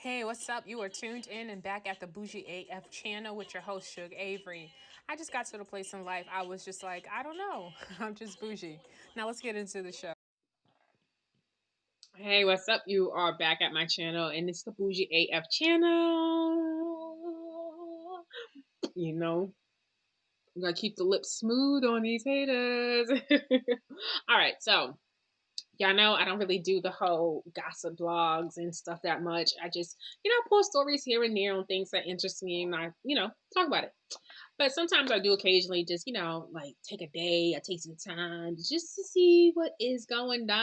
Hey, what's up? You are tuned in and back at the Bougie AF channel with your host, Shug Avery. I just got to the place in life I was just like, I don't know. I'm just bougie. Now let's get into the show. Hey, what's up? You are back at my channel, and it's the Bougie AF channel. You know, I'm gonna keep the lips smooth on these haters. All right, so y'all know I don't really do the whole gossip blogs and stuff that much. I just, post stories here and there on things that interest me, and I, talk about it. But sometimes I do occasionally just, like take a day, I take some time just to see what is going down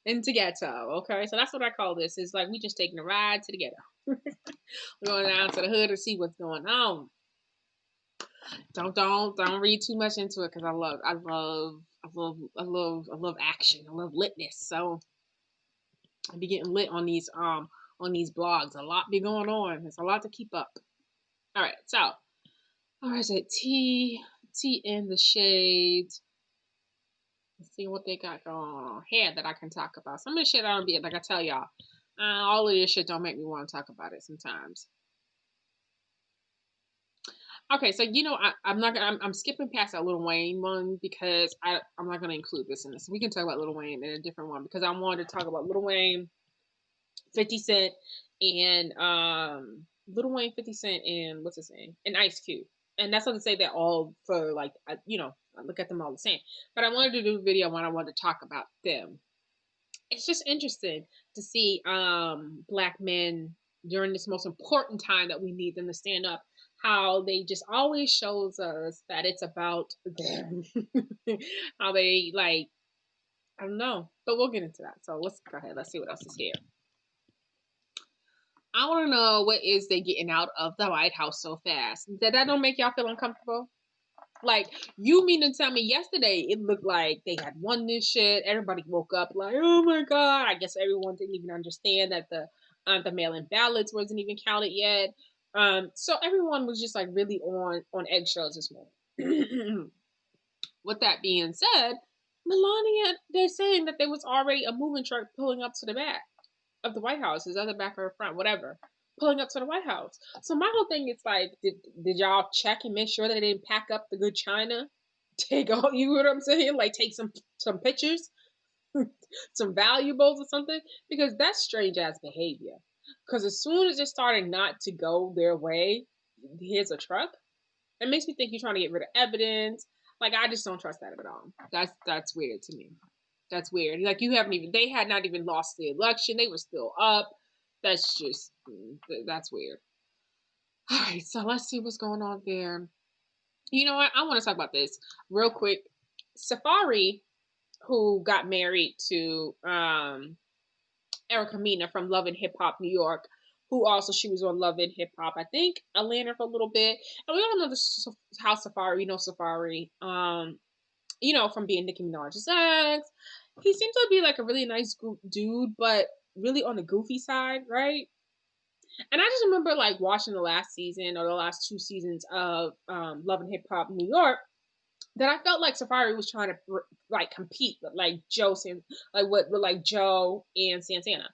in the ghetto. Okay, so that's what I call this. It's like we just taking a ride to the ghetto. We're going down to the hood to see what's going on. Don't read too much into it because I love action. I love litness. So I be getting lit on these blogs. A lot be going on. There's a lot to keep up. All right, so all right, so tea in the shade. Let's see what they got going on here that I can talk about. Some of the shit I don't be like I tell y'all. All of this shit don't make me want to talk about it sometimes. Okay, so I'm not gonna I'm skipping past that Lil Wayne one because I'm not gonna include this in this. We can talk about Lil Wayne in a different one because I wanted to talk about Lil Wayne, 50 Cent, and Lil Wayne, 50 Cent, and what's his name, and Ice Cube. And that's not to say that all for like I look at them all the same. But I wanted to do a video when I wanted to talk about them. It's just interesting to see black men during this most important time that we need them to stand up, how they just always shows us that it's about them. How they like, I don't know, but we'll get into that. So let's go ahead. Let's see what else is here. I want to know what is they getting out of the White House so fast. That don't make y'all feel uncomfortable? Like, you mean to tell me yesterday it looked like they had won this shit? Everybody woke up like, oh my god! I guess everyone didn't even understand that the mail-in ballots wasn't even counted yet. So everyone was just like really on eggshells this morning. With that being said, Melania, they're saying that there was already a moving truck pulling up to the back of the White House. Is that the back or the front? Whatever. Pulling up to the White House. So my whole thing is like, did y'all check and make sure that they didn't pack up the good china? Take all, you know what I'm saying? Like take some pictures, some valuables or something, because that's strange ass behavior. Because as soon as it started not to go their way, here's a truck. It makes me think you're trying to get rid of evidence. Like I just don't trust that at all. That's weird to me. That's weird. Like you haven't even they had not even lost the election. They were still up. That's just that's weird. All right, so let's see what's going on there. You know what? I want to talk about this real quick. Safari, who got married to Erica Mena from Love and Hip Hop New York, who also she was on Love and Hip Hop, I think Atlanta for a little bit. And we all know this how Safari, Safari, from being Nicki Minaj's ex. He seems to be like a really nice dude, but really on the goofy side, right? And I just remember like watching the last season or the last two seasons of Love and Hip Hop New York, that I felt like Safari was trying to like compete with like with like Joe and Santana,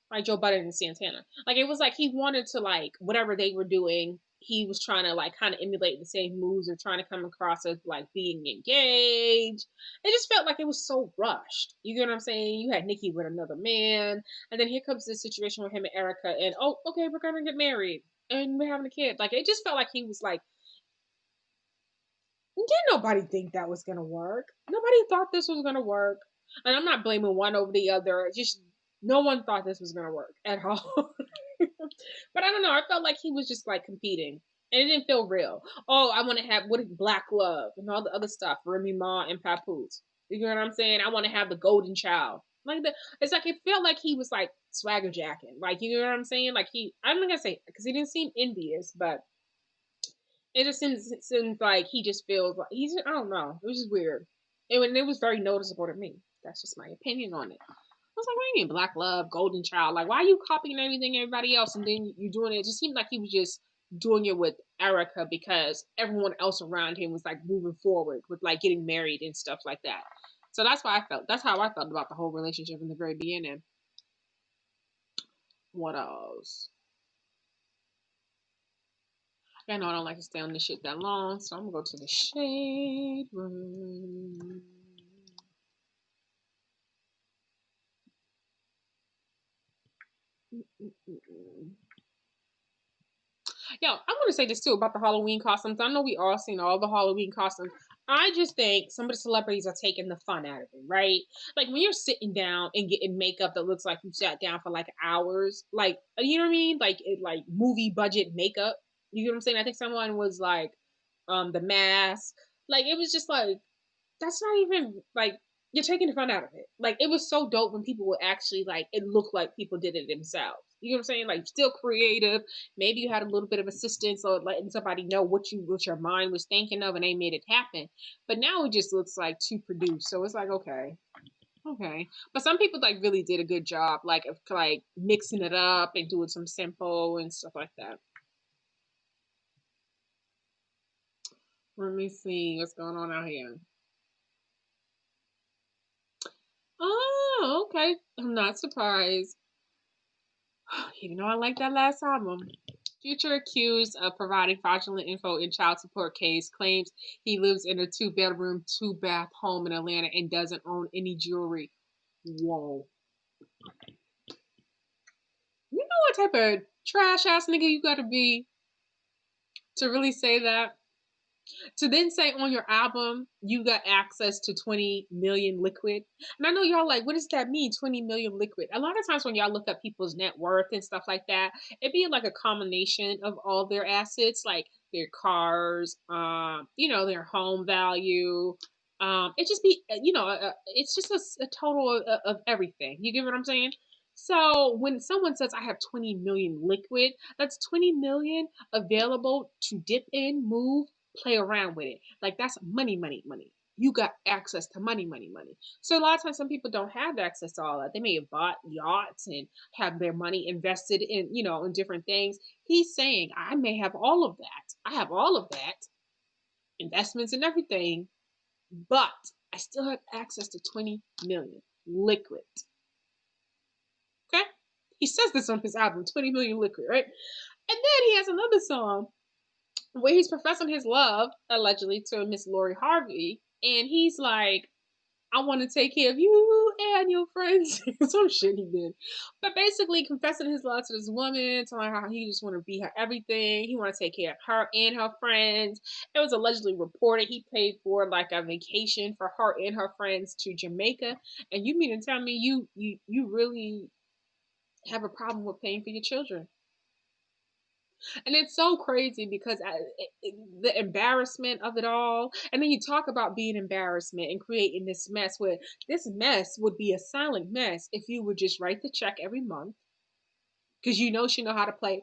like Joe Budden and Santana. Like it was like he wanted to like whatever they were doing, he was trying to like kind of emulate the same moves or trying to come across as like being engaged. It just felt like it was so rushed. You get what I'm saying? You had Nikki with another man, and then here comes this situation with him and Erica, and oh, okay, we're gonna get married and we're having a kid. Like it just felt like he was like, didn't nobody think that was gonna work. Nobody thought this was gonna work. And I'm not blaming one over the other. Just no one thought this was gonna work at all. But I don't know. I felt like he was just like competing. And it didn't feel real. Oh, I want to have what is Black Love and all the other stuff, Remy Ma and Papoose. You know what I'm saying? I want to have the golden child. Like the, it's like it felt like he was like swagger jacking. Like you know what I'm saying? Like I'm not gonna say because he didn't seem envious, but it just seems like he just feels like he's I don't know. It was just weird. It was very noticeable to me. That's just my opinion on it. I was like, what do you mean Black Love, Golden Child? Like, why are you copying everything everybody else and then you doing it? It just seemed like he was just doing it with Erica because everyone else around him was like moving forward with like getting married and stuff like that. So that's why I felt. That's how I felt about the whole relationship in the very beginning. What else? I know I don't like to stay on this shit that long, so I'm gonna go to the shade room. Yo, I want to say this too about the Halloween costumes. I know we all seen all the Halloween costumes. I just think some of the celebrities are taking the fun out of it, right? Like when you're sitting down and getting makeup that looks like you sat down for like hours, like you know what I mean, like movie budget makeup. You know what I'm saying? I think someone was like, the mask. Like it was just like that's not even like you're taking the fun out of it. Like it was so dope when people would actually like it looked like people did it themselves. You know what I'm saying? Like still creative. Maybe you had a little bit of assistance or letting somebody know what your mind was thinking of and they made it happen. But now it just looks like too produced. So it's like okay. Okay. But some people like really did a good job like of like mixing it up and doing some simple and stuff like that. Let me see what's going on out here. Oh, okay. I'm not surprised. Even though I like that last album. Future accused of providing fraudulent info in child support case claims he lives in a 2-bedroom, 2-bath home in Atlanta and doesn't own any jewelry. Whoa. You know what type of trash ass nigga you gotta be to really say that? To then say on your album you got access to 20 million liquid. And I know y'all like, what does that mean? 20 million liquid. A lot of times when y'all look up people's net worth and stuff like that, it'd be like a combination of all their assets, like their cars, their home value. It just be, it's just a total of everything. You get what I'm saying? So when someone says I have 20 million liquid, that's 20 million available to dip in, move, play around with it. Like that's money, money, money. You got access to money, money, money. So a lot of times some people don't have access to all that. They may have bought yachts and have their money invested in, in different things. He's saying, I may have all of that. I have all of that, investments and everything, but I still have access to 20 million liquid. Okay? He says this on his album, 20 million liquid, right? And then he has another song where he's professing his love, allegedly, to Miss Lori Harvey. And he's like, I want to take care of you and your friends. Some shit he did. But basically confessing his love to this woman, telling her how he just want to be her everything. He want to take care of her and her friends. It was allegedly reported he paid for like a vacation for her and her friends to Jamaica. And you mean to tell me you really have a problem with paying for your children? And it's so crazy because the embarrassment of it all, and then you talk about being embarrassment and creating this mess where this mess would be a silent mess if you would just write the check every month because she know how to play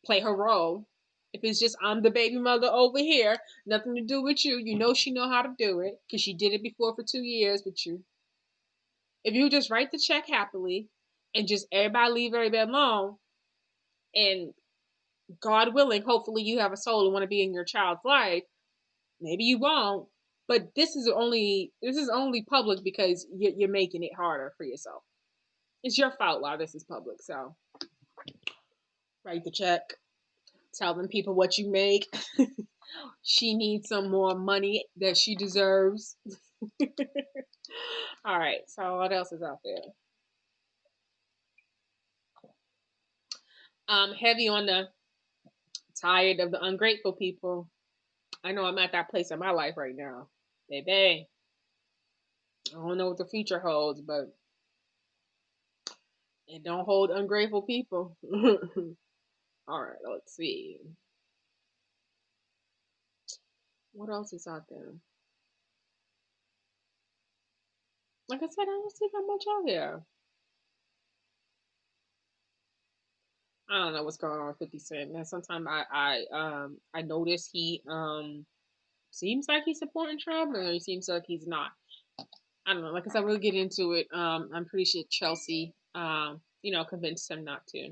her role. If it's just I'm the baby mother over here, nothing to do with you, she know how to do it because she did it before for 2 years with you. If you just write the check happily and just everybody leave everybody alone, and God willing, hopefully you have a soul and want to be in your child's life. Maybe you won't, but this is only public because you're making it harder for yourself. It's your fault why this is public. So write the check, tell them people what you make. She needs some more money that she deserves. All right. So what else is out there? Heavy on the tired of the ungrateful people. I know I'm at that place in my life right now, baby. I don't know what the future holds, but it don't hold ungrateful people. All right, let's see. What else is out there? Like I said, I don't see that much out there. I don't know what's going on with 50 Cent. And sometimes I notice he seems like he's supporting Trump, or he seems like he's not. I don't know. Like I said, we'll get into it. I'm pretty sure Chelsea convinced him not to.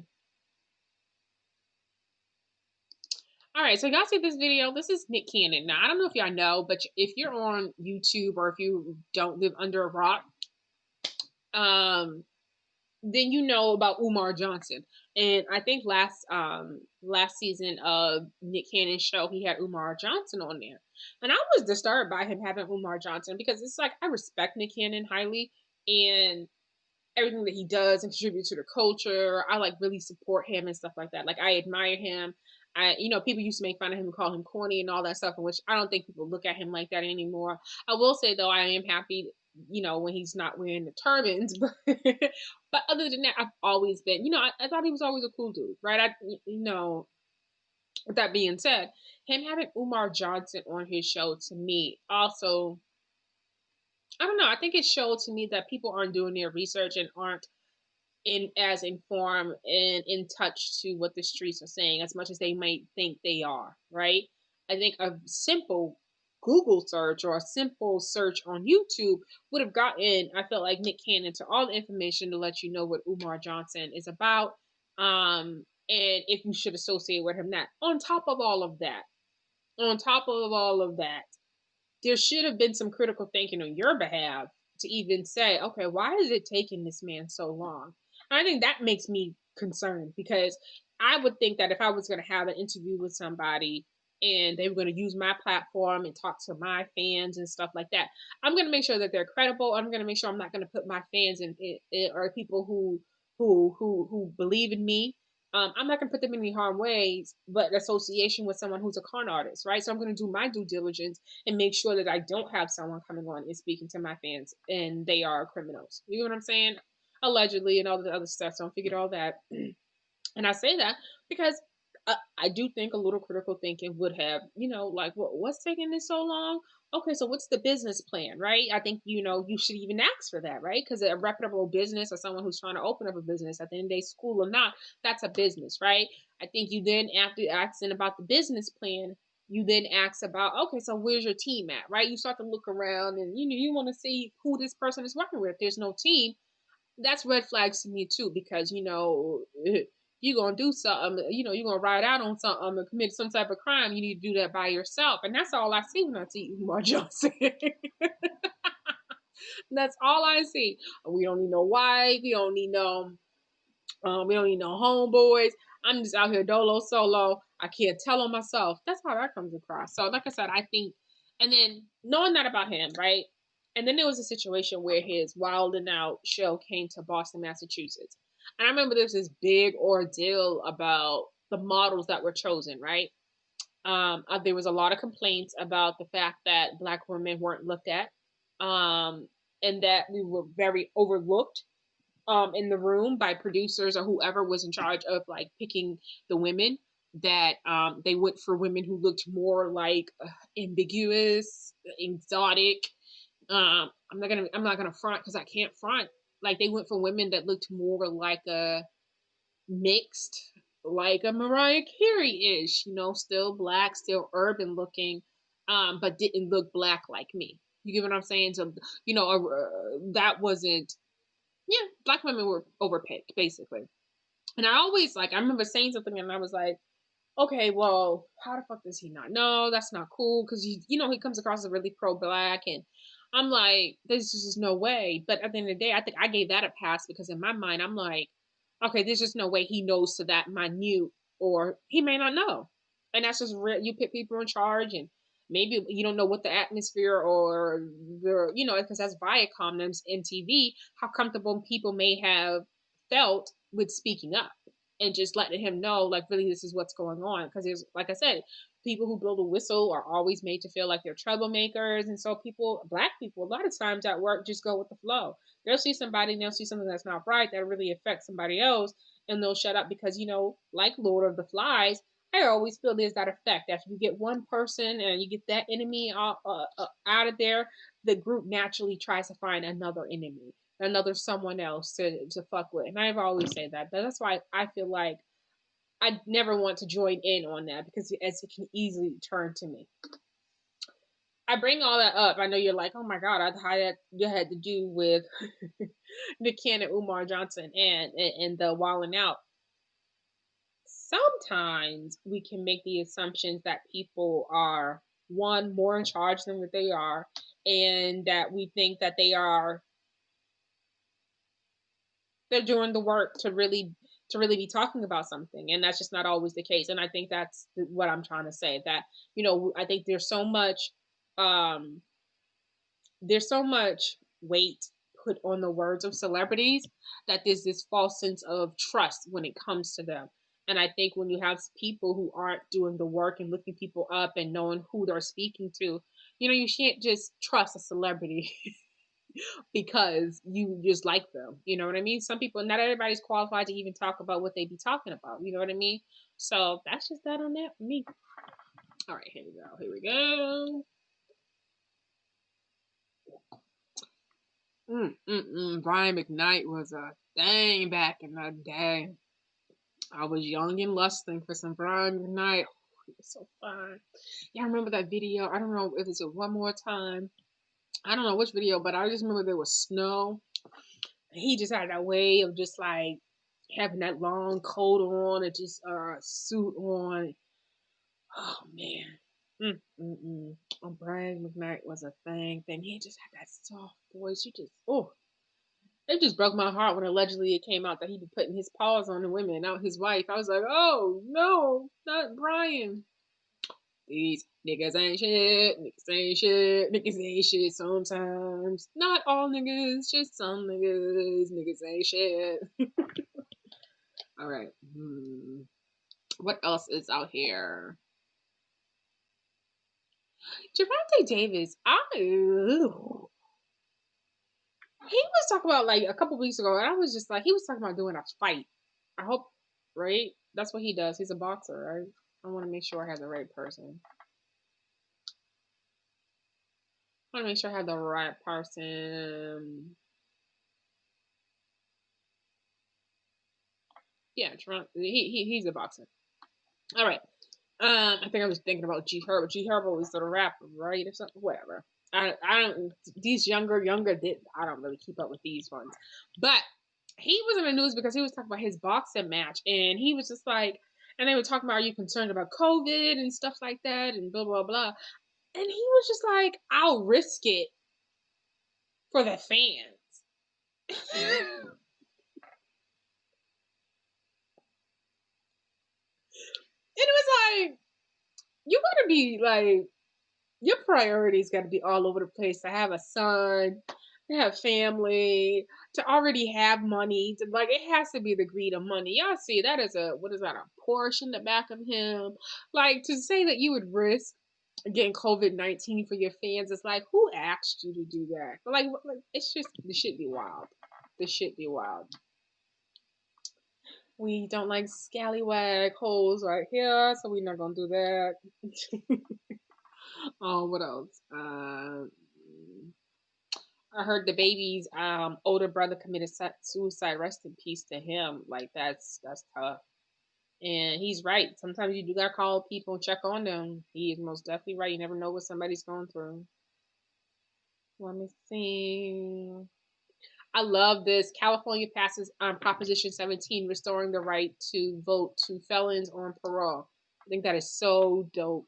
All right, so y'all see this video. This is Nick Cannon. Now I don't know if y'all know, but if you're on YouTube or if you don't live under a rock, um, then you know about Umar Johnson. And I think last season of Nick Cannon's show, he had Umar Johnson on there. And I was disturbed by him having Umar Johnson because it's like I respect Nick Cannon highly and everything that he does and contributes to the culture. I like really support him and stuff like that. Like I admire him. People used to make fun of him and call him corny and all that stuff, which I don't think people look at him like that anymore. I will say though, I am happy, when he's not wearing the turbans, but other than that, I've always been, I thought he was always a cool dude, right? With that being said, him having Umar Johnson on his show to me also, I don't know. I think it showed to me that people aren't doing their research and aren't in as informed and in touch to what the streets are saying as much as they might think they are, right? I think a simple Google search or a simple search on YouTube would have gotten, I felt like, Nick Cannon to all the information to let you know what Umar Johnson is about, and if you should associate with him. That on top of all of that, there should have been some critical thinking on your behalf to even say, okay, why is it taking this man so long? And I think that makes me concerned because I would think that if I was going to have an interview with somebody and they were going to use my platform and talk to my fans and stuff like that, I'm going to make sure that they're credible. I'm going to make sure I'm not going to put my fans in or people who believe in me. I'm not going to put them in any harm ways, but association with someone who's a con artist, right? So I'm going to do my due diligence and make sure that I don't have someone coming on and speaking to my fans and they are criminals. You know what I'm saying? Allegedly and all the other stuff. So I figured all that. And I say that because I do think a little critical thinking would have, like, what's taking this so long? Okay, so what's the business plan, right? I think, you should even ask for that, right? Because a reputable business or someone who's trying to open up a business at the end of the day, school or not, that's a business, right? I think you then, after asking about the business plan, you then ask about, okay, so where's your team at, right? You start to look around and, you want to see who this person is working with. If there's no team, that's red flags to me too, because you're gonna do something, you're gonna ride out on something and commit some type of crime. You need to do that by yourself, and that's all I see when I see Umar Johnson. That's all I see. We don't need no wife. We don't need no homeboys. I'm just out here dolo solo. I can't tell on myself. That's how that comes across. So, like I said, I think, and then knowing that about him, right? And then there was a situation where his Wild and Out show came to Boston, Massachusetts. And I remember there was this big ordeal about the models that were chosen, right? There was a lot of complaints about the fact that Black women weren't looked at, um, and that we were very overlooked in the room by producers or whoever was in charge of like picking the women. That they went for women who looked more like ambiguous, exotic. I'm not gonna front because I can't front. Like they went for women that looked more like a mixed, like a Mariah Carey ish. Still black, still urban looking, but didn't look black like me. You get what I'm saying? So that wasn't, yeah, black women were overpicked basically. And I remember saying something and I was like, okay, well, how the fuck does he not know? That's not cool because he comes across as really pro black, and I'm like, there's just no way. But at the end of the day, I think I gave that a pass because in my mind, I'm like, okay, there's just no way he knows to that minute, or he may not know, and that's just real. You put people in charge, and maybe you don't know what the atmosphere or because that's Viacom, them's MTV, how comfortable people may have felt with speaking up and just letting him know, like, really, this is what's going on. Because there's, like I said, people who blow the whistle are always made to feel like they're troublemakers, and so black people, a lot of times at work, just go with the flow. They'll see somebody and they'll see something that's not right that really affects somebody else, and they'll shut up because like Lord of the Flies. I always feel there's that effect that if you get one person and you get that enemy out of there, the group naturally tries to find another enemy, another someone else to fuck with. And I've always said that. That's why I feel like I never want to join in on that because as it can easily turn to me. I bring all that up. I know you're like, oh my god, how that had to do with the Cannon Umar Johnson and the Wildin' Out. Sometimes we can make the assumptions that people are one more in charge than what they are, and that we think that they are they're doing the work to really be talking about something, and that's just not always the case. And I think that's what I'm trying to say, that I think um there's so much weight put on the words of celebrities that there's this false sense of trust when it comes to them. And I think when you have people who aren't doing the work and looking people up and knowing who they're speaking to, you can't just trust a celebrity because you just like them. You know what I mean? Some people, not everybody's qualified to even talk about what they be talking about. You know what I mean? So that's just that on that for me. All right, here we go. Here we go. Brian McKnight was a thing back in the day. I was young and lusting for some Brian McKnight. Oh, he was so fine. Yeah, I remember that video. I don't know if it's a One More Time. I don't know which video, but I just remember there was snow. He just had that way of just like having that long coat on and just suit on. Oh man. Brian McKnight was a thing. He just had that soft voice. It just broke my heart when allegedly it came out that he'd be putting his paws on the women, not his wife. I was like, oh no, not Brian. These niggas ain't shit. Niggas ain't shit. Niggas ain't shit sometimes. Not all niggas, just some niggas. Niggas ain't shit. All right. What else is out here? Javante Davis. He was talking about like a couple weeks ago, and I was just like, he was talking about doing a fight. I hope, right? That's what he does. He's a boxer, right? I want to make sure I have the right person. I want to make sure I have the right person. Yeah, he's a boxer. All right. I think I was thinking about G Herbo. G Herbo is the rapper, right, or something. Whatever. I don't. These younger. I don't really keep up with these ones, but he was in the news because he was talking about his boxing match, and he was just like, and they were talking about, are you concerned about COVID and stuff like that, and blah blah blah, and he was just like, I'll risk it for the fans. It was like, you gotta be like, your priorities got to be all over the place. To have a son, to have family, to already have money, to like, it has to be the greed of money. Y'all see that as what is that, a Porsche in the back of him? Like, to say that you would risk getting COVID-19 for your fans, it's like, who asked you to do that? Like it's just, this shit be wild. This shit be wild. We don't like scallywag holes right here, so we're not gonna do that. Oh, what else? I heard the baby's older brother committed suicide. Rest in peace to him. Like, that's tough. And he's right. Sometimes you do gotta call people and check on them. He is most definitely right. You never know what somebody's going through. Let me see. I love this. California passes Proposition 17, restoring the right to vote to felons on parole. I think that is so dope.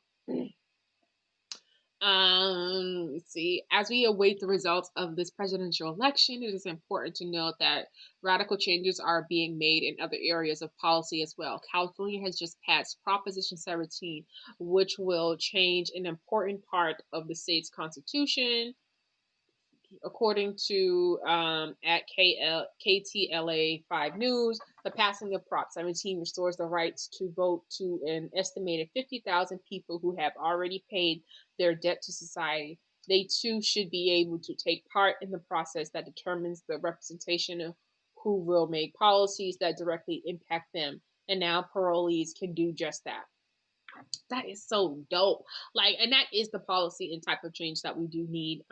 Let's see. As we await the results of this presidential election, it is important to note that radical changes are being made in other areas of policy as well. California has just passed Proposition 17, which will change an important part of the state's constitution. According to at KTLA 5 News, the passing of Prop 17 restores the rights to vote to an estimated 50,000 people who have already paid their debt to society. They too should be able to take part in the process that determines the representation of who will make policies that directly impact them. And now parolees can do just that. That is so dope. Like, and that is the policy and type of change that we do need.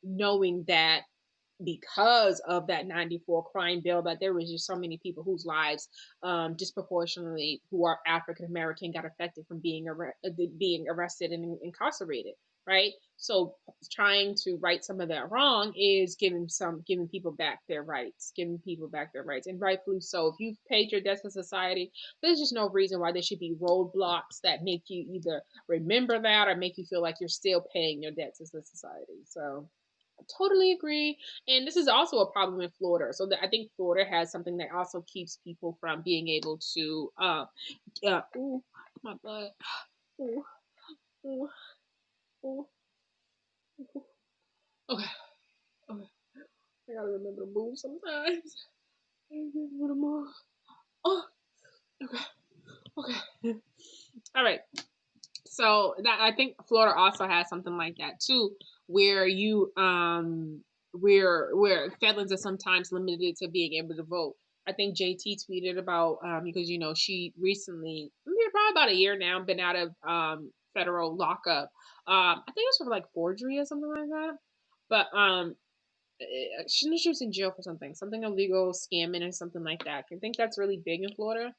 Knowing that because of that 94 crime bill, that there was just so many people whose lives disproportionately, who are African American, got affected from being arrested and incarcerated, right? So trying to right some of that wrong is giving people back their rights, and rightfully so. If you've paid your debts to society, there's just no reason why there should be roadblocks that make you either remember that or make you feel like you're still paying your debts to society. So Totally agree. And this is also a problem in Florida. So I think Florida has something that also keeps people from being able to, ooh, my butt. Ooh, ooh, ooh, ooh. Okay, okay. I gotta remember to move sometimes. I remember to move. Oh, okay, okay. All right. So that I think Florida also has something like that too, where you where felons are sometimes limited to being able to vote. I think JT tweeted about because she recently, probably about a year now, been out of federal lockup. I think it was for like forgery or something like that. But she was in jail for something illegal, scamming or something like that. I think that's really big in Florida.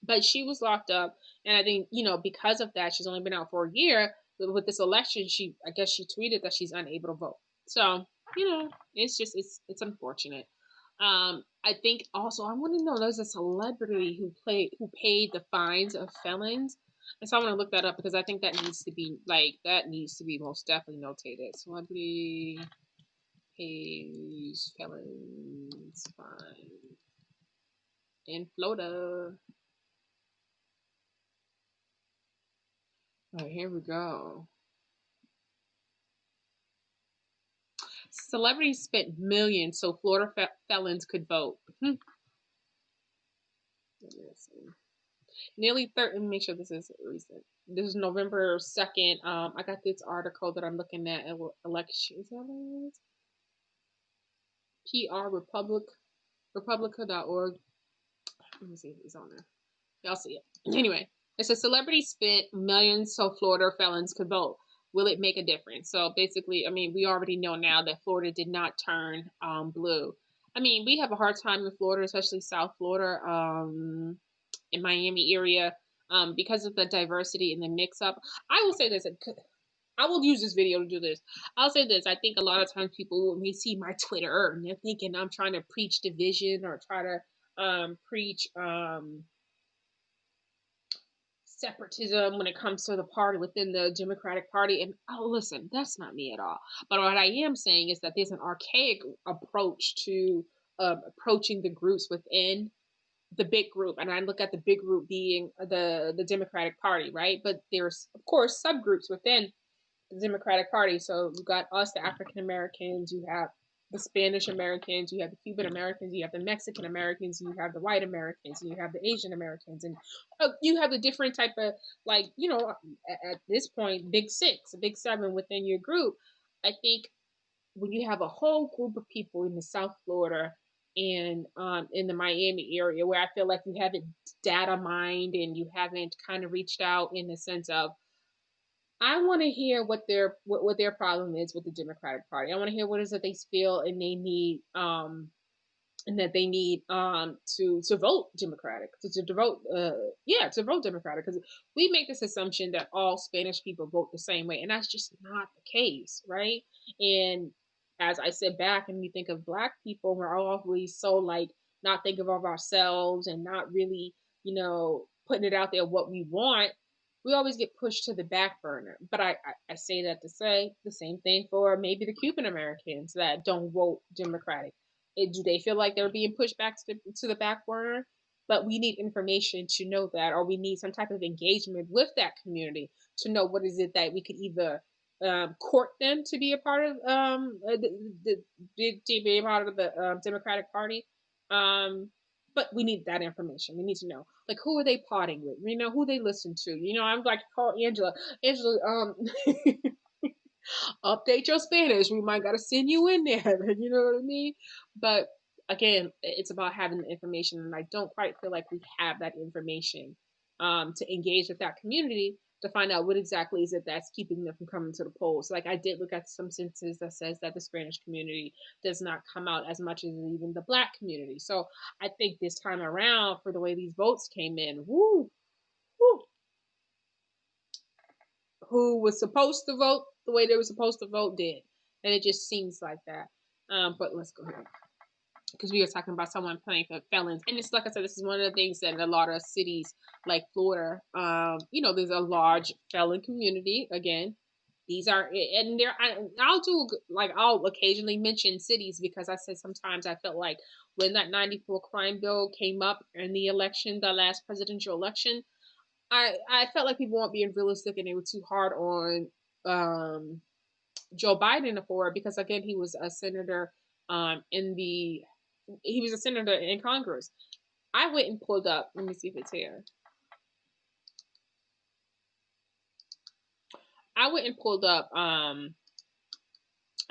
But she was locked up, and I think because of that, she's only been out for a year. But with this election, I guess she tweeted that she's unable to vote. So it's just it's unfortunate. I think also I want to know, there's a celebrity who paid the fines of felons, and so I want to look that up because I think that needs to be most definitely notated. Celebrity pays felons fine in Florida. All right, here we go. Celebrities spent millions so Florida felons could vote. Nearly 30. Let me make sure this is recent. This is November 2nd. I got this article that I'm looking at. Election. Is that what it is? PR Republic Republica.org. Let me see if it's on there. Y'all see it. Anyway, it says celebrities spent millions so Florida felons could vote. Will it make a difference? So basically, I mean, we already know now that Florida did not turn blue. I mean, we have a hard time in Florida, especially South Florida, in Miami area, because of the diversity and the mix-up. I will say this. I will use this video to do this. I'll say this. I think a lot of times people, when they see my Twitter, and they're thinking I'm trying to preach division or try to preach separatism when it comes to the party within the Democratic Party. And listen, that's not me at all. But what I am saying is that there's an archaic approach to approaching the groups within the big group, and I look at the big group being the Democratic Party, right? But there's of course subgroups within the Democratic Party. So you got us, the African Americans, you have the Spanish Americans, you have the Cuban Americans, you have the Mexican Americans, you have the white Americans, and you have the Asian Americans, and you have the different type of, at this point, big six, big seven within your group. I think when you have a whole group of people in the South Florida and in the Miami area, where I feel like you haven't data mined and you haven't kind of reached out in the sense of, I want to hear what their problem is with the Democratic Party. I want to hear what is it they feel and they need and that they need to vote Democratic, to vote to vote Democratic, because we make this assumption that all Spanish people vote the same way, and that's just not the case, right? And as I said back, and we think of Black people, we're always so like not thinking of ourselves and not really putting it out there what we want. We always get pushed to the back burner. But I say that to say the same thing for maybe the Cuban Americans that don't vote Democratic. Do they feel like they're being pushed back to the back burner? But we need information to know that, or we need some type of engagement with that community to know what is it that we could either court them to be a part of to be a part of the Democratic Party. But we need that information. We need to know, like, who are they parting with? Who they listen to. I'm like, call Angela. Angela, update your Spanish. We might gotta send you in there. You know what I mean? But again, it's about having the information, and I don't quite feel like we have that information to engage with that community to find out what exactly is it that's keeping them from coming to the polls. Like, I did look at some census that says that the Spanish community does not come out as much as even the Black community. So I think this time around, for the way these votes came in, woo, woo, who was supposed to vote the way they were supposed to vote did. And it just seems like that. But let's go ahead. Because we were talking about someone playing for felons. And it's like I said, this is one of the things that in a lot of cities like Florida, there's a large felon community again. These are, and there, I'll do, like, I'll occasionally mention cities because I said sometimes I felt like when that 94 crime bill came up in the election, the last presidential election, I felt like people weren't being realistic and they were too hard on Joe Biden for it because again he was a senator in the he was a senator in Congress. I went and pulled up. Let me see if it's here. I went and pulled up. I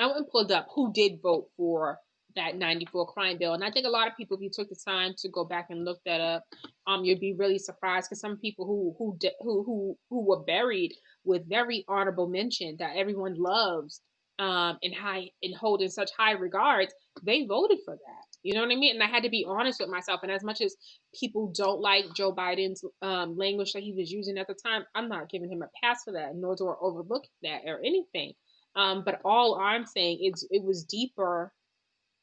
went and pulled up who did vote for that 94 crime bill, and I think a lot of people, if you took the time to go back and look that up, you'd be really surprised because some people who were buried with very honorable mention that everyone loves, and hold in such high regards, they voted for that. You know what I mean? And I had to be honest with myself. And as much as people don't like Joe Biden's language that he was using at the time, I'm not giving him a pass for that, nor do I overlook that or anything. But all I'm saying is it was deeper.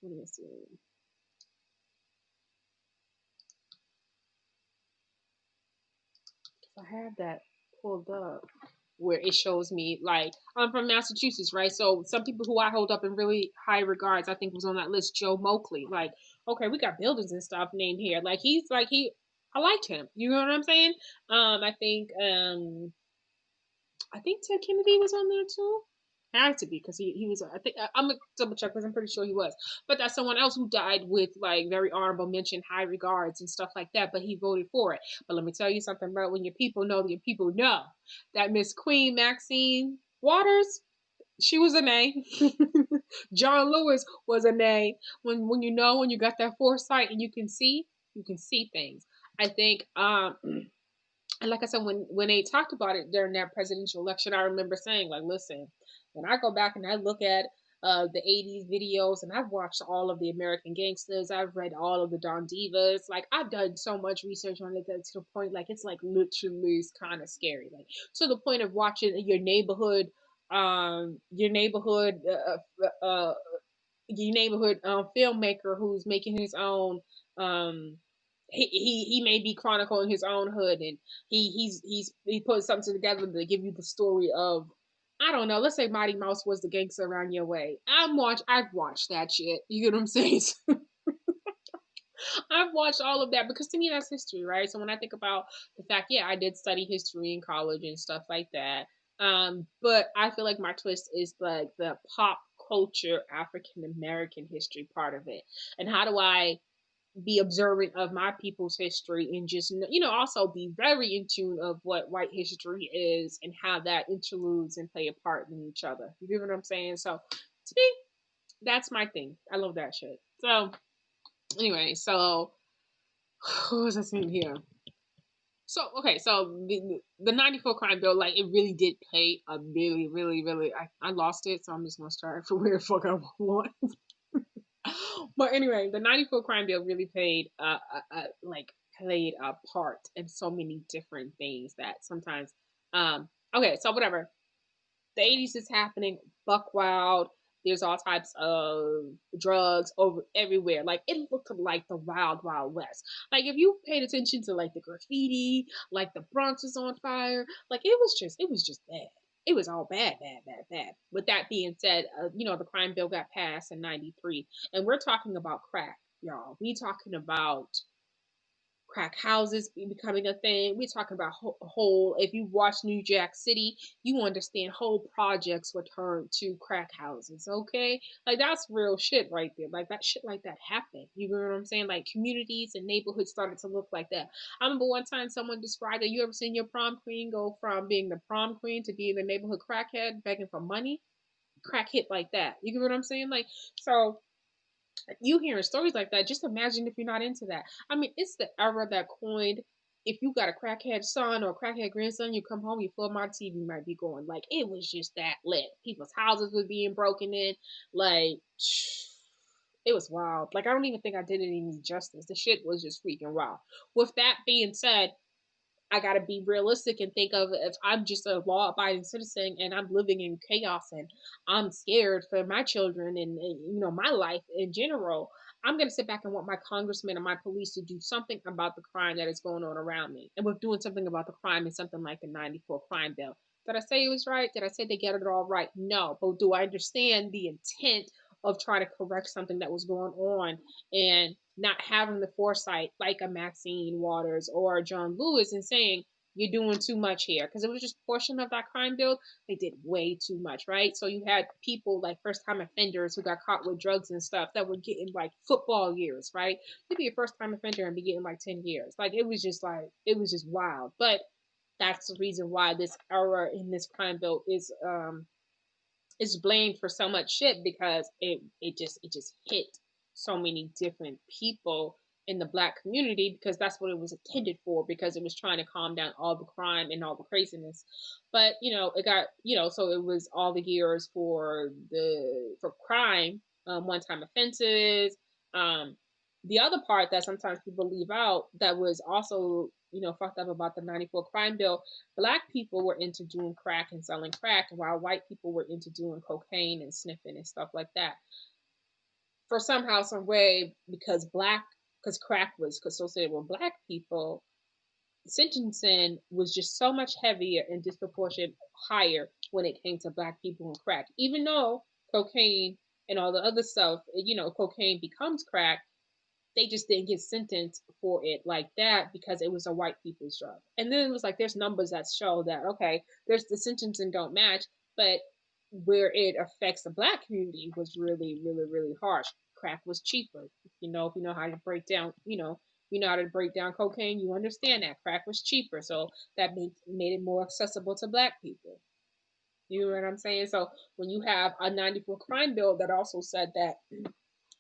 Let me see. I have that pulled up where it shows me, like, I'm from Massachusetts, right? So some people who I hold up in really high regards, I think was on that list, Joe Moakley. Like, okay, we got buildings and stuff named here. Like I liked him. You know what I'm saying? I think Ted Kennedy was on there too. Had to be because he was. I think I'm gonna double check because I'm pretty sure he was. But that's someone else who died with like very honorable mention, high regards, and stuff like that. But he voted for it. But let me tell you something about when your people know that Miss Queen Maxine Waters, she was a name. John Lewis was a name. When when you got that foresight and you can see things. I think and like I said, when they talked about it during that presidential election, I remember saying, like, listen, when I go back and I look at the '80s videos, and I've watched all of the American Gangsters, I've read all of the Don Divas, like I've done so much research on it that to the point, like it's like literally is kind of scary, like to the point of watching your neighborhood filmmaker who's making his own um he may be chronicling his own hood, and he put something together to give you the story of, I don't know, let's say Mighty Mouse was the gangster around your way. I've watched that shit. You get what I'm saying? I've watched all of that because to me that's history, right? So when I think about the fact, yeah, I did study history in college and stuff like that. But I feel like my twist is like the pop culture African American history part of it. And how do I be observant of my people's history and just also be very in tune of what white history is and how that interludes and play a part in each other. You get what I'm saying? So to me, that's my thing. I love that shit. So anyway, so what was I saying here? So okay, so the '94 crime bill, like it really did play a really, really, really. I lost it, so I'm just gonna start from where the fuck I want. But anyway, the '94 crime bill really like played a part in so many different things that sometimes okay, so whatever. The '80s is happening, buck wild. There's all types of drugs over everywhere. Like it looked like the wild, wild west. Like if you paid attention to like the graffiti, like the Bronx was on fire. Like it was just bad. It was all bad, bad, bad, bad. With that being said, the crime bill got passed in '93, and we're talking about crack, y'all. We talking about crack houses becoming a thing. We're talking about whole. If you watch New Jack City, you understand whole projects were turned to crack houses. Okay, like that's real shit right there. Like that shit like that happened. You know what I'm saying? Like communities and neighborhoods started to look like that. I remember one time someone described it. You ever seen your prom queen go from being the prom queen to being the neighborhood crackhead begging for money? Crack hit like that. You get what I'm saying? Like so you hearing stories like that, just imagine if you're not into that. I mean, it's the era that coined, if you got a crackhead son or a crackhead grandson, you come home, you feel my TV might be going. Like, it was just that lit. People's houses were being broken in. Like, it was wild. Like, I don't even think I did it any justice. The shit was just freaking wild. With that being said, I got to be realistic and think of if I'm just a law abiding citizen and I'm living in chaos and I'm scared for my children and my life in general. I'm going to sit back and want my congressman and my police to do something about the crime that is going on around me. And with doing something about the crime is something like the '94 crime bill. Did I say it was right? Did I say they get it all right? No. But do I understand the intent of trying to correct something that was going on and not having the foresight like a Maxine Waters or John Lewis and saying, you're doing too much here? Because it was just a portion of that crime bill. They did way too much, right? So you had people like first time offenders who got caught with drugs and stuff that were getting like football years, right? You'd be a first time offender and be getting like 10 years. It was just wild. But that's the reason why this error in this crime bill is blamed for so much shit, because it just hit so many different people in the black community, because that's what it was intended for, because it was trying to calm down all the crime and all the craziness. But it got, so it was all the years for crime, one time offenses. The other part that sometimes people leave out that was also fucked up about the 94 crime bill: black people were into doing crack and selling crack, while white people were into doing cocaine and sniffing and stuff like that. For somehow, some way, because crack was associated with black people, sentencing was just so much heavier and disproportionate higher when it came to black people and crack. Even though cocaine and all the other stuff, cocaine becomes crack, they just didn't get sentenced for it like that because it was a white people's drug. And then it was like there's numbers that show that okay, there's the sentencing don't match, but where it affects the black community was really, really, really harsh. Crack was cheaper. If you know how to break down, you know how to break down cocaine, you understand that crack was cheaper, so that made it more accessible to black people. You know what I'm saying? So when you have a 94 crime bill that also said that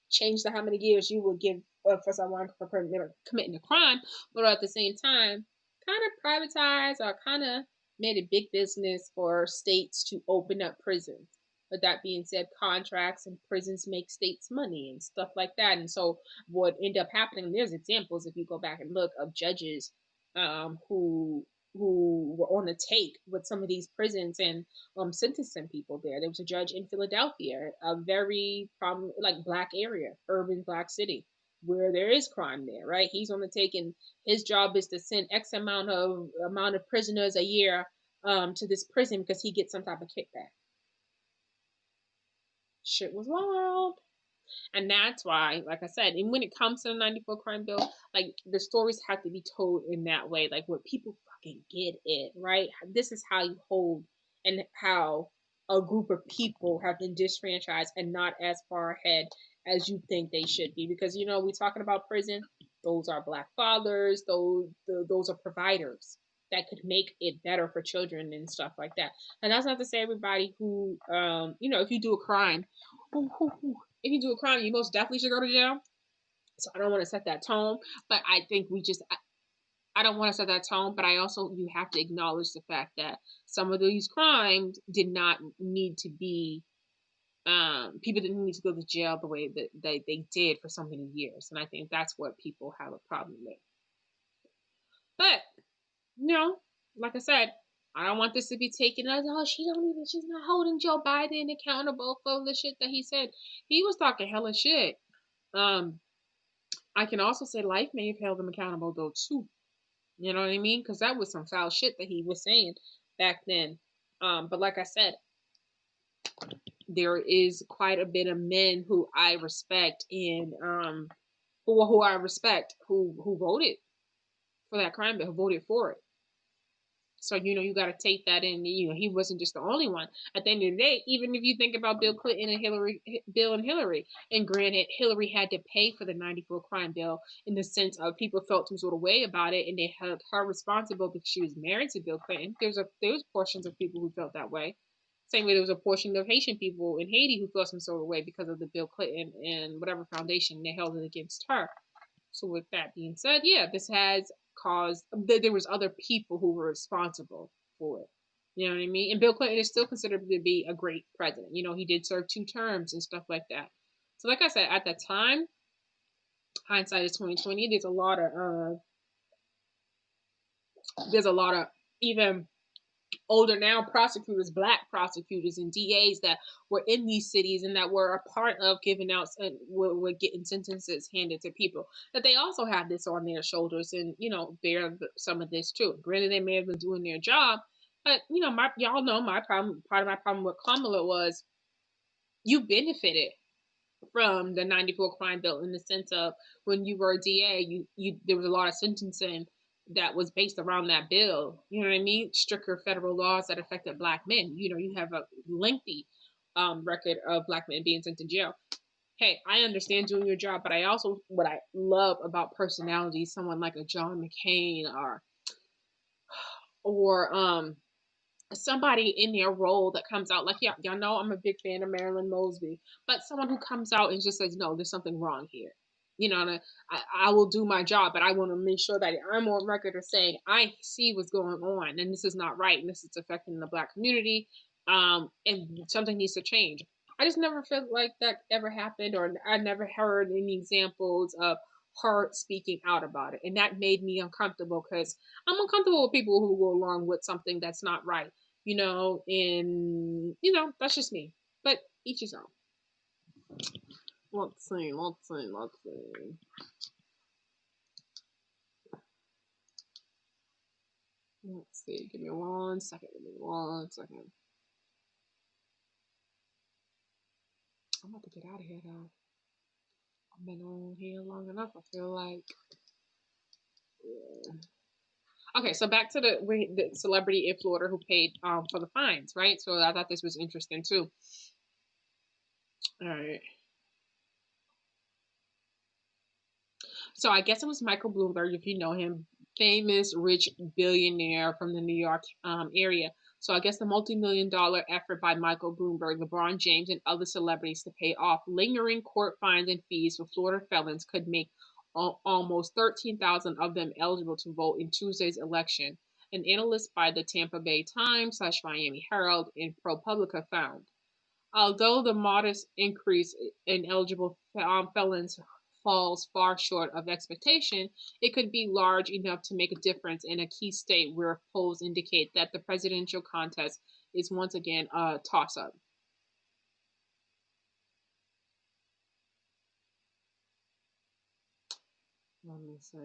change to how many years you would give for someone for committing a crime, but at the same time, kind of privatized or kind of made a big business for states to open up prisons. But that being said, contracts and prisons make states money and stuff like that. And so what end up happening, there's examples if you go back and look of judges who were on the take with some of these prisons and sentencing people there. There was a judge in Philadelphia, a very prominent, like black area, urban black city, where there is crime there, right? He's on the take, and his job is to send X amount of prisoners a year to this prison because he gets some type of kickback. Shit was wild. And that's why, like I said, and when it comes to the 94 crime bill, like the stories have to be told in that way, like where people fucking get it, right? This is how you hold and how a group of people have been disfranchised and not as far ahead as you think they should be. Because, we're talking about prison, those are black fathers, those are providers that could make it better for children and stuff like that. And that's not to say everybody who, if you do a crime, if you do a crime, you most definitely should go to jail. So I don't want to set that tone, but I think I don't want to set that tone, but I also, you have to acknowledge the fact that some of these crimes did not need to be, people didn't need to go to jail the way that they did for so many years. And I think that's what people have a problem with. But, like I said, I don't want this to be taken as, oh, she's not holding Joe Biden accountable for the shit that he said. He was talking hella shit. I can also say life may have held him accountable though too. You know what I mean? Because that was some foul shit that he was saying back then. But like I said, there is quite a bit of men who I respect and who I respect who voted for that crime bill, who voted for it. So, you got to take that in. He wasn't just the only one. At the end of the day, even if you think about Bill Clinton and Hillary, and granted, Hillary had to pay for the 94 crime bill in the sense of people felt some sort of way about it, and they held her responsible because she was married to Bill Clinton. There's portions of people who felt that way. Same way there was a portion of Haitian people in Haiti who felt some sort of way because of the Bill Clinton and whatever foundation they held it against her. So with that being said, yeah, this has caused there was other people who were responsible for it. You know what I mean? And Bill Clinton is still considered to be a great president. He did serve 2 terms and stuff like that. So like I said, at that time, hindsight is 2020. There's a lot of even older now prosecutors, black prosecutors and DAs that were in these cities and that were a part of giving out and were getting sentences handed to people, that they also have this on their shoulders and bear some of this too. Granted, they may have been doing their job, But y'all know my problem. Part of my problem with Kamala was you benefited from the '94 crime bill in the sense of when you were a DA, you there was a lot of sentencing that was based around that bill. You know what I mean? Stricter federal laws that affected black men. You have a lengthy record of black men being sent to jail. Hey, I understand doing your job, but I also what I love about personality, someone like a John McCain or somebody in their role that comes out like, yeah, y'all know I'm a big fan of Marilyn Mosby, but someone who comes out and just says, no, there's something wrong here. And I will do my job, but I want to make sure that I'm on record of saying I see what's going on and this is not right and this is affecting the black community, and something needs to change. I just never felt like that ever happened, or I never heard any examples of her speaking out about it, and that made me uncomfortable because I'm uncomfortable with people who go along with something that's not right, and that's just me. But each his own. Let's see, let's see, let's see. Let's see. Give me 1 second. Give me 1 second. I'm about to get out of here though. I've been on here long enough. I feel like. Yeah. Okay, so back to the celebrity in Florida who paid for the fines, right? So I thought this was interesting too. All right. So I guess it was Michael Bloomberg, if you know him, famous rich billionaire from the New York area. So I guess the multi-million-dollar effort by Michael Bloomberg, LeBron James, and other celebrities to pay off lingering court fines and fees for Florida felons could make almost 13,000 of them eligible to vote in Tuesday's election. An analyst by the Tampa Bay Times/Miami Herald and ProPublica found. Although the modest increase in eligible felons falls far short of expectation, it could be large enough to make a difference in a key state where polls indicate that the presidential contest is once again a toss up. Let me see.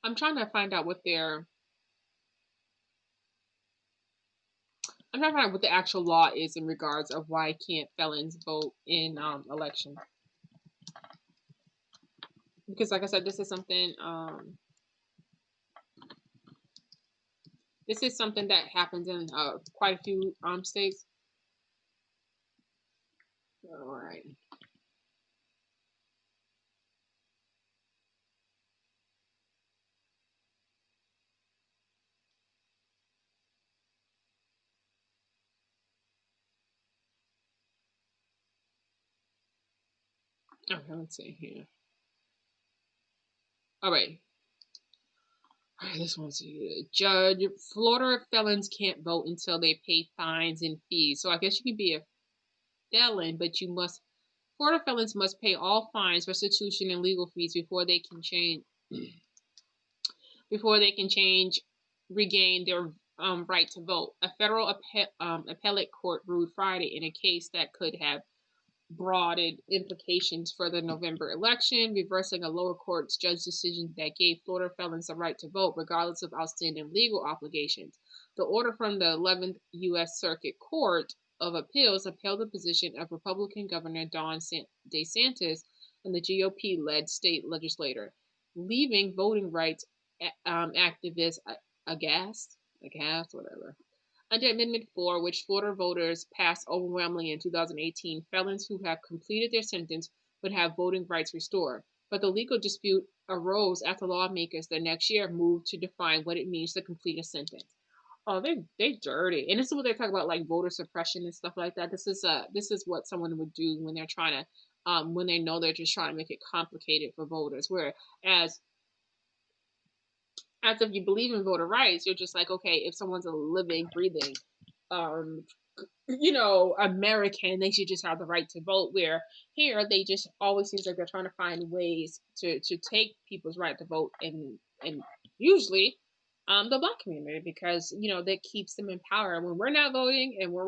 I'm trying to find out what I'm trying to find out what the actual law is in regards of why can't felons vote in election. Because like I said, this is something that happens in quite a few states. All right. Okay, let's see here. All right. All right, this one's here. Judge, Florida felons can't vote until they pay fines and fees. So I guess you can be a felon, but Florida felons must pay all fines, restitution, and legal fees before they can regain their right to vote. A federal appellate court ruled Friday in a case that could have broadened implications for the November election, reversing a lower court's judge decision that gave Florida felons the right to vote, regardless of outstanding legal obligations. The order from the 11th U.S. Circuit Court of Appeals upheld the position of Republican Governor Don DeSantis and the GOP-led state legislator, leaving voting rights activists aghast, whatever. Under Amendment 4, which Florida voters passed overwhelmingly in 2018, felons who have completed their sentence would have voting rights restored. But the legal dispute arose after lawmakers the next year moved to define what it means to complete a sentence. Oh, they dirty, and this is what they talk about, like voter suppression and stuff like that. This is what someone would do when they're trying to, when they know they're just trying to make it complicated for voters. Whereas as if you believe in voter rights, you're just like, okay, if someone's a living, breathing, um, American, they should just have the right to vote. Where here, they just always seems like they're trying to find ways to take people's right to vote, and usually, the black community, because that keeps them in power. When we're not voting and when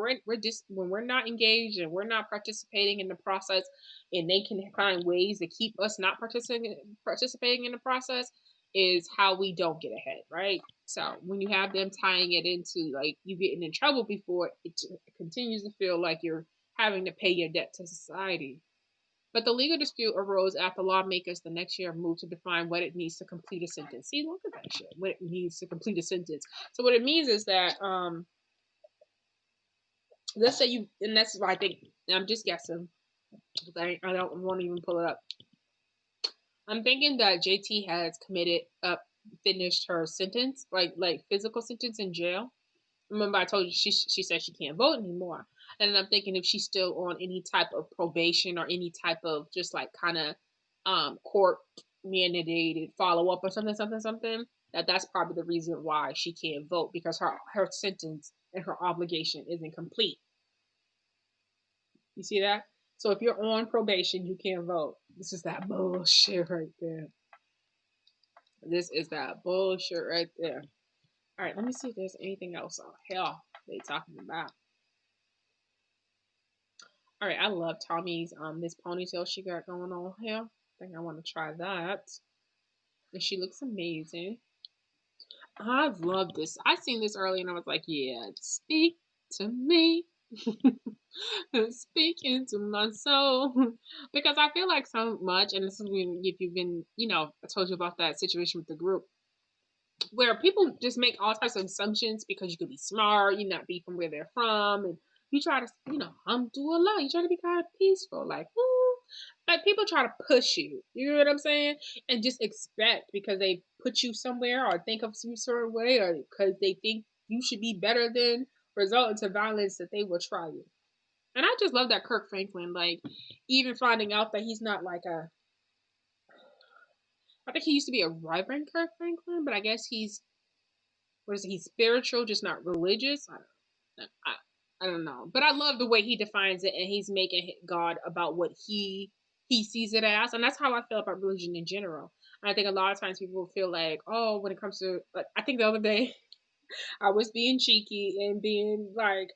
we're not engaged and we're not participating in the process, and they can find ways to keep us not participating in the process, is how we don't get ahead, right? So when you have them tying it into like you getting in trouble before, it continues to feel like you're having to pay your debt to society. But the legal dispute arose after lawmakers the next year moved to define what it means to complete a sentence. See, look at that shit. What it means to complete a sentence. So what it means is that let's say you, and that's what I think. I'm just guessing. I don't want to even pull it up. I'm thinking that JT has finished her sentence, like physical sentence in jail. Remember, I told you she said she can't vote anymore, and I'm thinking if she's still on any type of probation or any type of just like kind of court mandated follow up or something. That's probably the reason why she can't vote because her sentence and her obligation isn't complete. You see that? So if you're on probation, you can't vote. This is that bullshit right there. This is that bullshit right there. All right, let me see if there's anything else on hell they talking about. All right, I love Tommy's this ponytail she got going on here. I think I want to try that. And she looks amazing. I love this. I seen this early and I was like, yeah, speak to me. Speak into my soul. Because I feel like so much, and this is when if you've been, I told you about that situation with the group where people just make all types of assumptions because you could be smart, you not be from where they're from, and you try to, do a lot. You try to be kind of peaceful, like, ooh. Like people try to push you. You know what I'm saying? And just expect because they put you somewhere or think of some certain way or because they think you should be better than result into violence that they will try you. And I just love that Kirk Franklin, like, even finding out that he's not like I think he used to be a Reverend Kirk Franklin, but I guess what is it, he's spiritual, just not religious. I don't know, but I love the way he defines it, and he's making God about what he sees it as, and that's how I feel about religion in general. And I think a lot of times people feel like, oh, when it comes to, like, I think the other day I was being cheeky and being like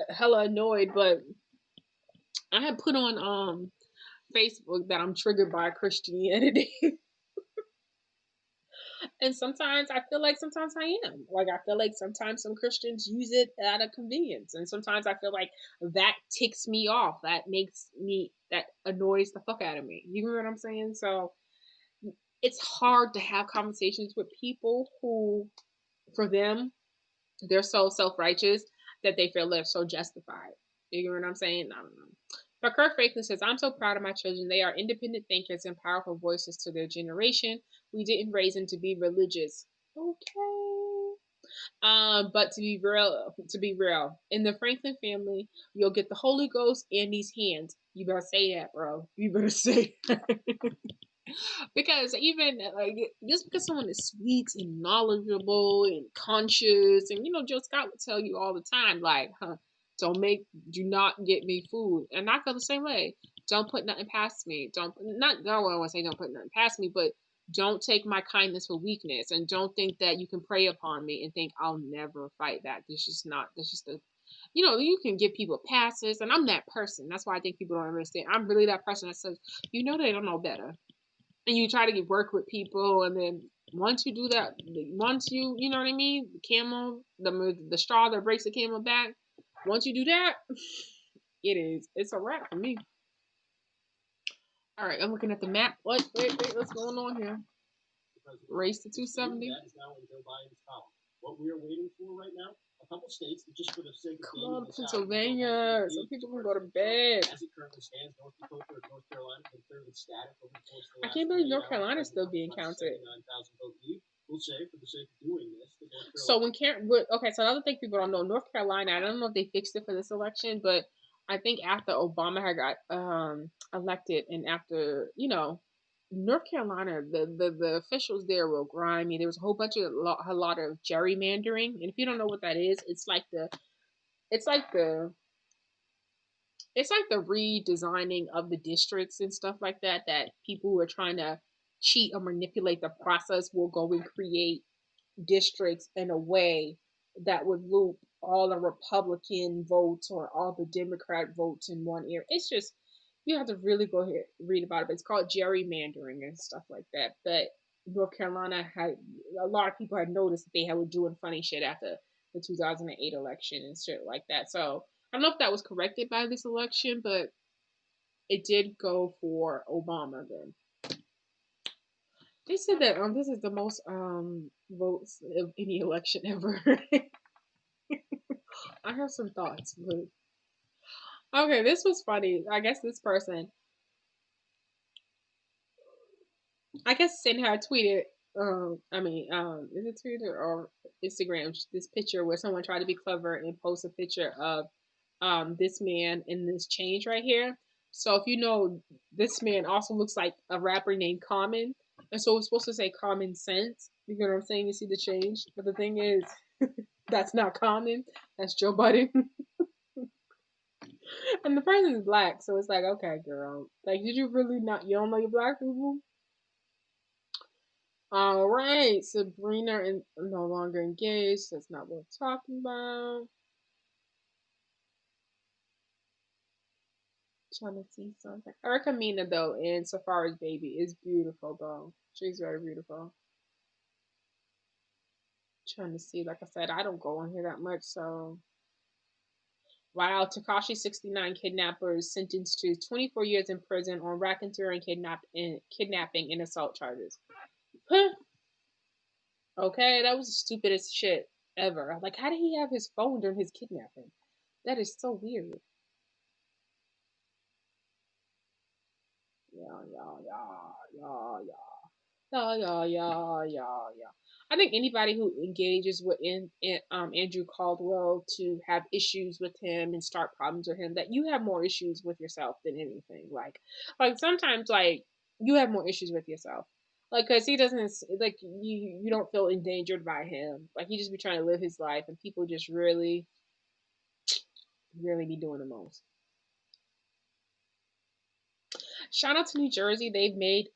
hella annoyed, but I had put on Facebook that I'm triggered by Christianity. And sometimes I feel like sometimes I am. Like I feel like sometimes some Christians use it out of convenience. And sometimes I feel like that ticks me off. That annoys the fuck out of me. You know what I'm saying? So it's hard to have conversations with people who, for them, they're so self righteous that they feel they're so justified. You know what I'm saying? I don't know. But Kurt Franklin says, I'm so proud of my children. They are independent thinkers and powerful voices to their generation. We didn't raise them to be religious. Okay. But to be real, in the Franklin family, you'll get the Holy Ghost and these hands. You better say that, bro. You better say that. Because even like just because someone is sweet and knowledgeable and conscious, and Joe Scott would tell you all the time, like, do not get me food, and I feel the same way. Don't put nothing past me. Don't not no one would say don't put nothing past me, but don't take my kindness for weakness, and don't think that you can prey upon me and think I'll never fight that. This is not. This is the. You can give people passes, and I'm that person. That's why I think people don't understand. I'm really that person that says, they don't know better, and you try to get work with people, and then once you do that, once you know what I mean, the camel, the straw that breaks the camel back, once you do that, it's a wrap for me. All right, I'm looking at the map. Wait, what's going on here? Race to 270. That is now in Joe Biden's column. What we are waiting for right now, a couple states, just for the sake of come on, Pennsylvania. Some people can go to bed. As it currently stands, North Dakota and North Carolina have been fairly static over the course of the last. I can't believe North Carolina is still being counted. We'll say for the sake of doing this. So so another thing people don't know, North Carolina, I don't know if they fixed it for this election, but I think after Obama had got elected, and after North Carolina, the officials there were grimy. There was a whole bunch of a lot of gerrymandering, and if you don't know what that is, it's like the redesigning of the districts and stuff like that. That people who are trying to cheat or manipulate the process will go and create districts in a way that would loop all the Republican votes or all the Democrat votes in one area. It's just you have to really go here read about it. But it's called gerrymandering and stuff like that. But North Carolina had a lot of people had noticed that were doing funny shit after the 2008 election and shit like that. So I don't know if that was corrected by this election, but it did go for Obama then. They said that this is the most votes of any election ever. I have some thoughts, but okay, this was funny. I guess this person, I guess Sinha tweeted. Is it Twitter or Instagram? This picture where someone tried to be clever and post a picture of this man in this change right here. So if you know, this man also looks like a rapper named Common, and so it's supposed to say common sense. You know what I'm saying? You see the change, but the thing is, that's not Common. That's Joe Budden, and the person is black. So it's like, okay, girl, like, did you really not? You don't know your black people? All right, Sabrina and no longer engaged. That's not what we're talking about. Trying to see something. Erica Mina though in Safari's Baby is beautiful though. She's very beautiful. Trying to see, like I said, I don't go on here that much, so wow, Takashi 69 kidnappers sentenced to 24 years in prison on racketeering, kidnapping and assault charges. Huh. Okay, that was the stupidest shit ever. Like, how did he have his phone during his kidnapping? That is so weird. Yeah, yeah, yeah, yeah, yeah. Yeah, yeah, yeah, yeah, yeah. I think anybody who engages with Andrew Caldwell to have issues with him and start problems with him, that you have more issues with yourself than anything. Like sometimes, like, you have more issues with yourself. Like, cause he doesn't, like, you don't feel endangered by him. Like, he just be trying to live his life, and people just really, really be doing the most. Shout out to New Jersey. They've made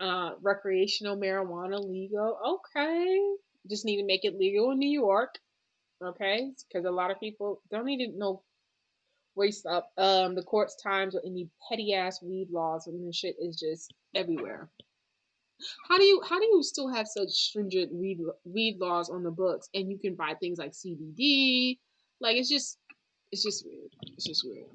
recreational marijuana legal. Okay. Just need to make it legal in New York. Okay. Because a lot of people don't need to know waste up the court's times or any petty ass weed laws, and this shit is just everywhere. How do you still have such stringent weed laws on the books and you can buy things like CBD? Like, it's just weird. It's just weird.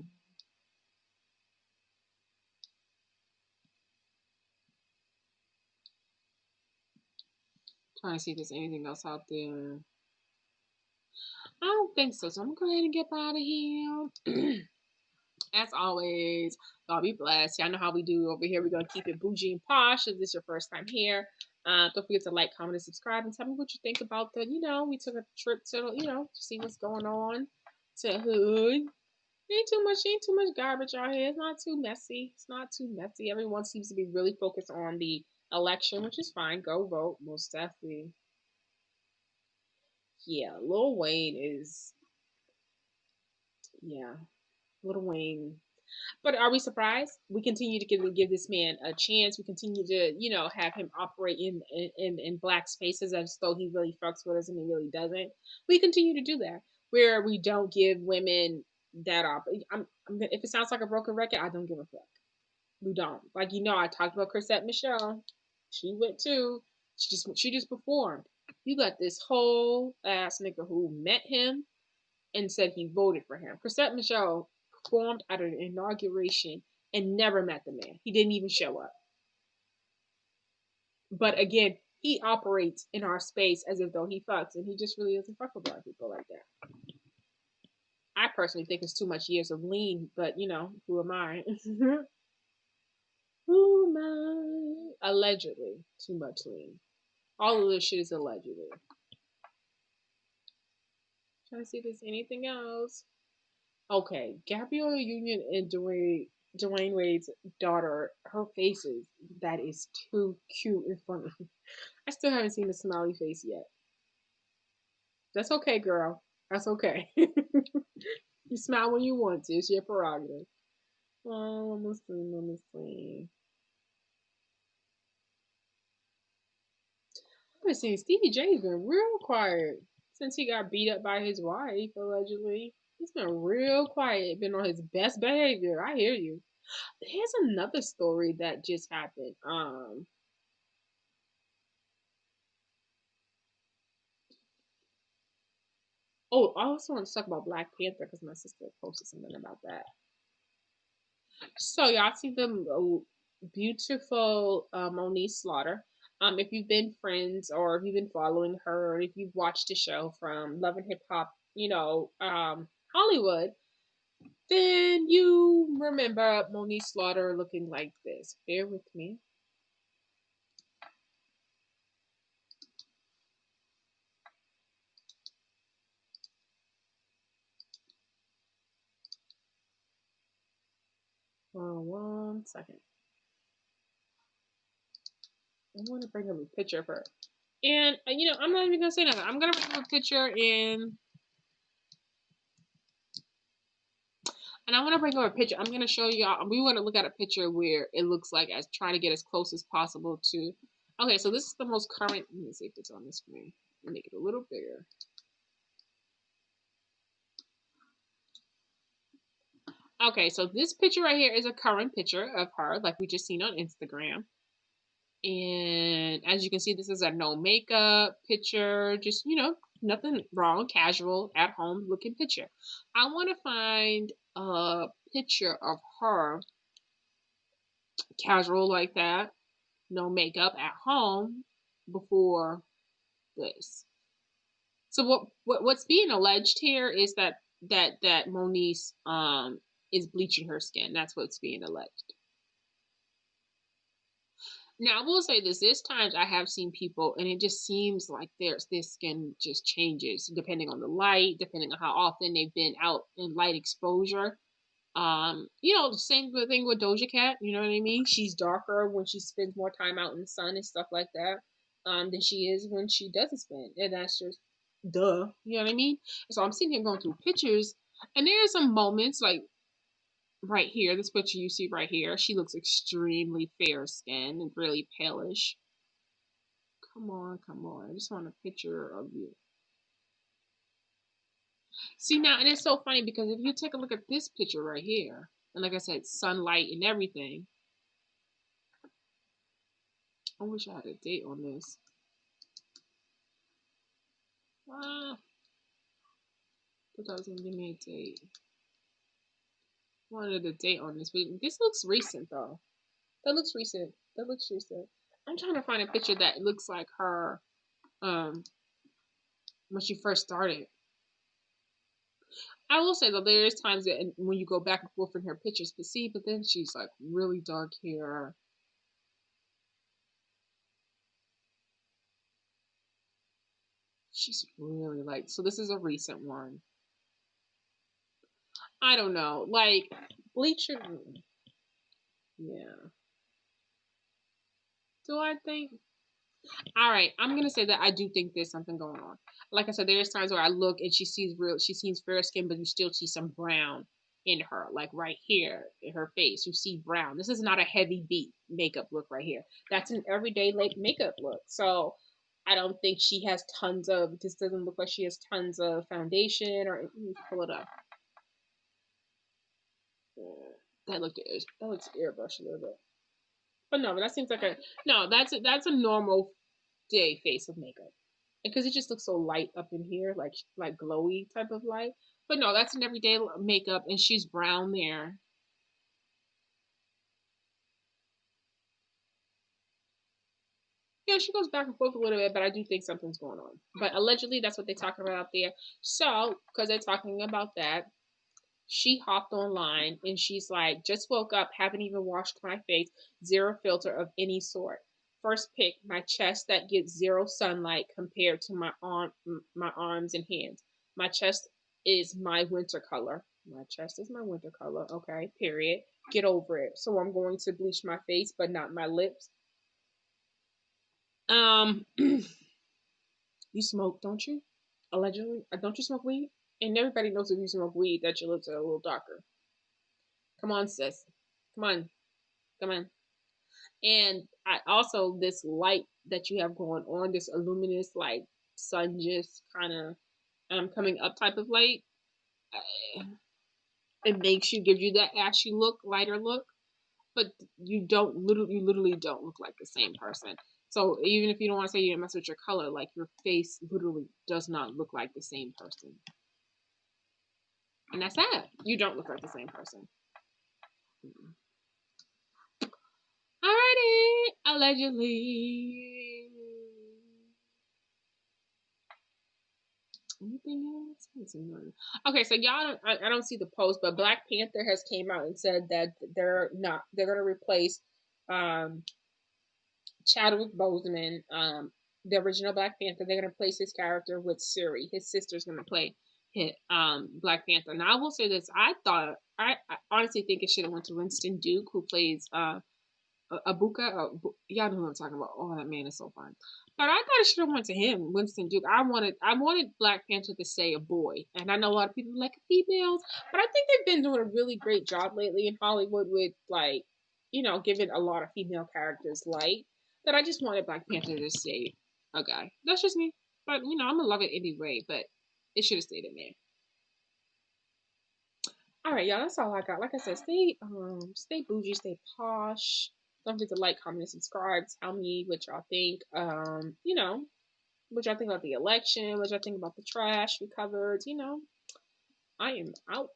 Trying to see if there's anything else out there. I don't think so. So I'm gonna go ahead and get out of here. As always, y'all be blessed. Y'all know how we do over here. We're gonna keep it bougie and posh. If this is your first time here, don't forget to like, comment, and subscribe, and tell me what you think about the. We took a trip to to see what's going on to hood. Ain't too much garbage out here. It's not too messy. It's not too messy. Everyone seems to be really focused on the election, which is fine. Go vote, most definitely. Yeah, Lil Wayne is, yeah, Lil Wayne. But are we surprised? We continue to give this man a chance. We continue to, have him operate in black spaces as though he really fucks with us and he really doesn't. We continue to do that where we don't give women that op. If it sounds like a broken record, I don't give a fuck. We don't. Like, I talked about Chrisette Michelle. She went too. She just performed. You got this whole ass nigga who met him and said he voted for him. Chrisette Michelle performed at an inauguration and never met the man. He didn't even show up. But again, he operates in our space as if though he fucks, and he just really doesn't fuck with black people like that. I personally think it's too much years of lean, but who am I? Who am I? Allegedly, too much lean. All of this shit is allegedly. Trying to see if there's anything else. Okay, Gabrielle Union and Dwayne Wade's daughter, her faces, that is too cute and funny. I still haven't seen the smiley face yet. That's okay, girl. That's okay. You smile when you want to. It's your prerogative. Oh, let me see. Let me see. I've been seeing Stevie J's been real quiet since he got beat up by his wife, allegedly. He's been real quiet, been on his best behavior. I hear you. Here's another story that just happened. Oh, I also want to talk about Black Panther because my sister posted something about that. So y'all see the beautiful Monique Slaughter. If you've been friends or if you've been following her, or if you've watched the show from Love and Hip Hop, Hollywood, then you remember Monique Slaughter looking like this. Bear with me. One second. I want to bring up a picture of her. And, I'm not even going to say nothing. I'm going to bring up a picture and I want to bring up a picture. I'm going to show y'all. We want to look at a picture where it looks like as trying to get as close as possible to. Okay, so this is the most current. Let me see if it's on the screen. Make it a little bigger. Okay, so this picture right here is a current picture of her, like we just seen on Instagram. And as you can see, this is a no makeup picture, just, nothing wrong, casual, at home looking picture. I want to find a picture of her casual like that, no makeup at home before this. So what's being alleged here is that Monique is bleaching her skin. That's what's being alleged. Now, I will say this: there's times I have seen people, and it just seems like their skin just changes depending on the light, depending on how often they've been out in light exposure. The same thing with Doja Cat. You know what I mean? She's darker when she spends more time out in the sun and stuff like that, than she is when she doesn't spend, and that's just duh. You know what I mean? So I'm sitting here going through pictures, and there are some moments like right here, this picture you see right here, she looks extremely fair skinned and really palish. Come on, come on. I just want a picture of you. See now, and it's so funny because if you take a look at this picture right here, and like I said, sunlight and everything. I wish I had a date on this. Thought I was gonna give me a date. Wanted a date on this, but this looks recent though. That looks recent. That looks recent. I'm trying to find a picture that looks like her when she first started. I will say though, there is times that when you go back and forth in her pictures, but then she's like really dark hair. She's really like, so this is a recent one. I don't know, like bleacher. Yeah. Do I think? All right, I'm gonna say that I do think there's something going on. Like I said, there's times where I look and she seems fair skin, but you still see some brown in her, like right here in her face. You see brown. This is not a heavy beat makeup look right here. That's an everyday like makeup look. So I don't think she has tons of. This doesn't look like she has tons of foundation or. Let me pull it up. That looks airbrushed a little bit. But no, but that seems like a no. That's a normal day face of makeup because it just looks so light up in here, like glowy type of light. But no, that's an everyday makeup, and she's brown there. Yeah, she goes back and forth a little bit, but I do think something's going on. But allegedly, that's what they're talking about out there. So, because they're talking about that, she hopped online and she's like, just woke up, haven't even washed my face, zero filter of any sort. First pick, my chest that gets zero sunlight compared to my arms and hands. My chest is my winter color. My chest is my winter color. Okay, period. Get over it. So I'm going to bleach my face, but not my lips. You smoke, don't you? Allegedly, don't you smoke weed? And everybody knows if you smoke weed that your lips are a little darker. Come on, sis. Come on. Come on. And I also this light that you have going on, this luminous like sun just kind of coming up type of light. It makes you give you that ashy look, lighter look, but you literally don't look like the same person. So even if you don't want to say you mess with your color, like your face literally does not look like the same person. And that's sad. You don't look like the same person. Alrighty. Allegedly. Anything else? Okay, so y'all, I don't see the post, but Black Panther has came out and said that they're gonna replace um Chadwick Boseman, the original Black Panther. They're gonna replace his character with Shuri. His sister's gonna play Black Panther. Now I will say this: I honestly think it should have went to Winston Duke, who plays Abuka. Y'all know who I'm talking about. Oh, that man is so fun. But I thought it should have went to him, Winston Duke. I wanted Black Panther to say a boy, and I know a lot of people like females, but I think they've been doing a really great job lately in Hollywood with like, giving a lot of female characters light. But I just wanted Black Panther to say a guy. That's just me. But I'm gonna love it anyway. But it should have stayed a man. All right, y'all. That's all I got. Like I said, stay bougie, stay posh. Don't forget to like, comment, and subscribe. Tell me what y'all think. What y'all think about the election. What y'all think about the trash we covered. I am out.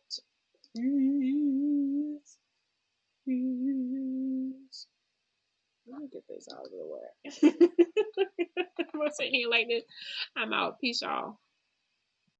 Peace. Peace. Let me get this out of the way. I'm gonna say it like this. I'm out. Peace, y'all.